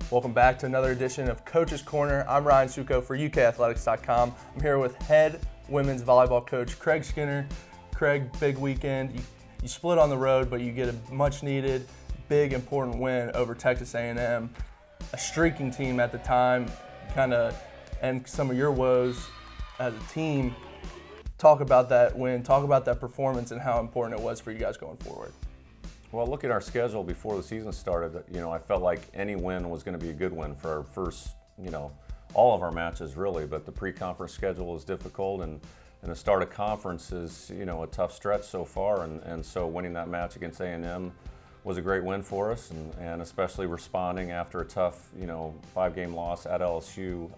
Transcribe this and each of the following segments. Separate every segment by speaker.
Speaker 1: Welcome back to another edition of Coach's Corner. I'm Ryan Succo for UKathletics.com. I'm here with head women's volleyball coach Craig Skinner. Craig, big weekend. You split on the road, but you get a much-needed, big, important win over Texas A&M, a streaking team at the time, and some of your woes as a team. Talk about that win, talk about that performance and how important it was for you guys going forward.
Speaker 2: Well, looking at our schedule before the season started, I felt like any win was going to be a good win for our first, all of our matches really, but the pre-conference schedule is difficult and the start of conference is, a tough stretch so far, and so winning that match against A&M was a great win for us, and especially responding after a tough, 5-game loss at LSU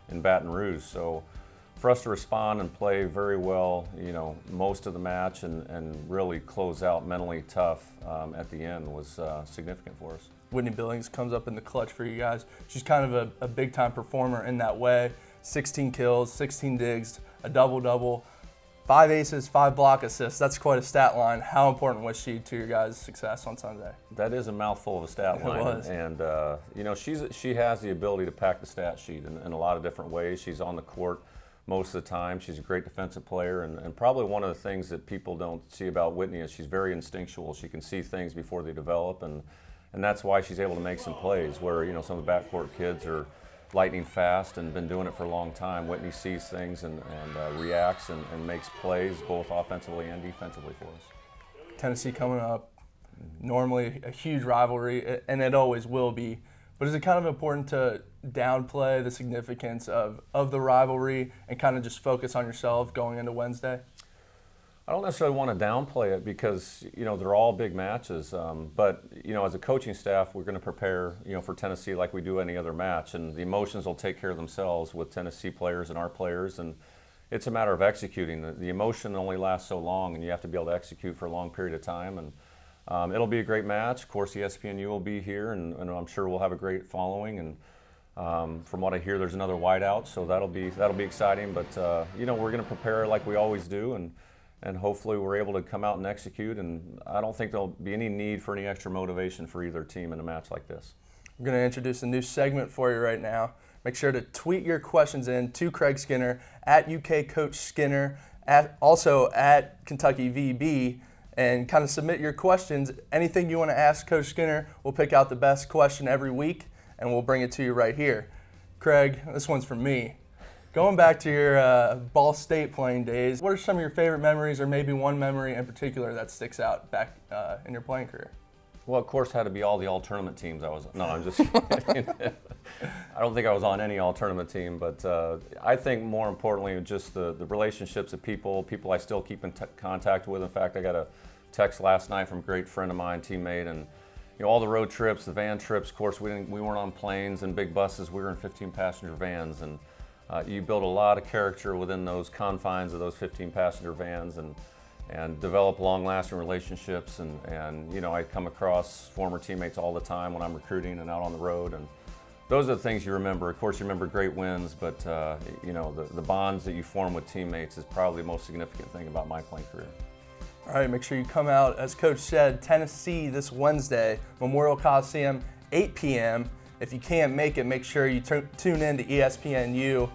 Speaker 2: in Baton Rouge. So for us to respond and play very well, most of the match and really close out mentally tough at the end was significant for us.
Speaker 1: Whitney Billings comes up in the clutch for you guys. She's kind of a big-time performer in that way. 16 kills, 16 digs, a double-double, 5 aces, 5 block assists. That's quite a stat line. How important was she to your guys' success on Sunday?
Speaker 2: That is a mouthful of a stat line.
Speaker 1: It was.
Speaker 2: And, she has the ability to pack the stat sheet in a lot of different ways. She's on the court most of the time. She's a great defensive player, and probably one of the things that people don't see about Whitney is she's very instinctual. She can see things before they develop, and that's why she's able to make some plays where, some of the backcourt kids are lightning fast and been doing it for a long time. Whitney sees things and reacts and makes plays both offensively and defensively for us.
Speaker 1: Tennessee coming up, normally a huge rivalry, and it always will be. But is it kind of important to downplay the significance of the rivalry and kind of just focus on yourself going into Wednesday?
Speaker 2: I don't necessarily want to downplay it because, they're all big matches. But, as a coaching staff, we're going to prepare, for Tennessee like we do any other match. And the emotions will take care of themselves with Tennessee players and our players. And it's a matter of executing. The emotion only lasts so long, and you have to be able to execute for a long period of time. And it'll be a great match. Of course, ESPNU will be here, and I'm sure we'll have a great following. And from what I hear, there's another Whiteout, so that'll be exciting. But we're going to prepare like we always do, and hopefully we're able to come out and execute. And I don't think there'll be any need for any extra motivation for either team in a match like this.
Speaker 1: We're going to introduce a new segment for you right now. Make sure to tweet your questions in to Craig Skinner at UK Coach Skinner, also at Kentucky VB. And kind of submit your questions. Anything you want to ask Coach Skinner, we'll pick out the best question every week, and we'll bring it to you right here. Craig, this one's from me. Going back to your Ball State playing days, what are some of your favorite memories, or maybe one memory in particular that sticks out back in your playing career?
Speaker 2: Well, of course, it had to be all the all-tournament teams I was. No, I'm just kidding. I don't think I was on any all-tournament team, but I think more importantly, just the relationships of people I still keep in contact with. In fact, I got a text last night from a great friend of mine, teammate, and all the road trips, the van trips. Of course, we weren't on planes and big buses. We were in 15-passenger vans, and you build a lot of character within those confines of those 15-passenger vans, and develop long-lasting relationships. And I come across former teammates all the time when I'm recruiting and out on the road, and those are the things you remember. Of course, you remember great wins, but the bonds that you form with teammates is probably the most significant thing about my playing career.
Speaker 1: All right, make sure you come out, as Coach said, Tennessee this Wednesday, Memorial Coliseum, 8 p.m. If you can't make it, make sure you tune in to ESPNU.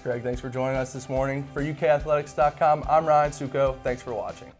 Speaker 1: Craig, thanks for joining us this morning. For UKathletics.com, I'm Ryan Succo. Thanks for watching.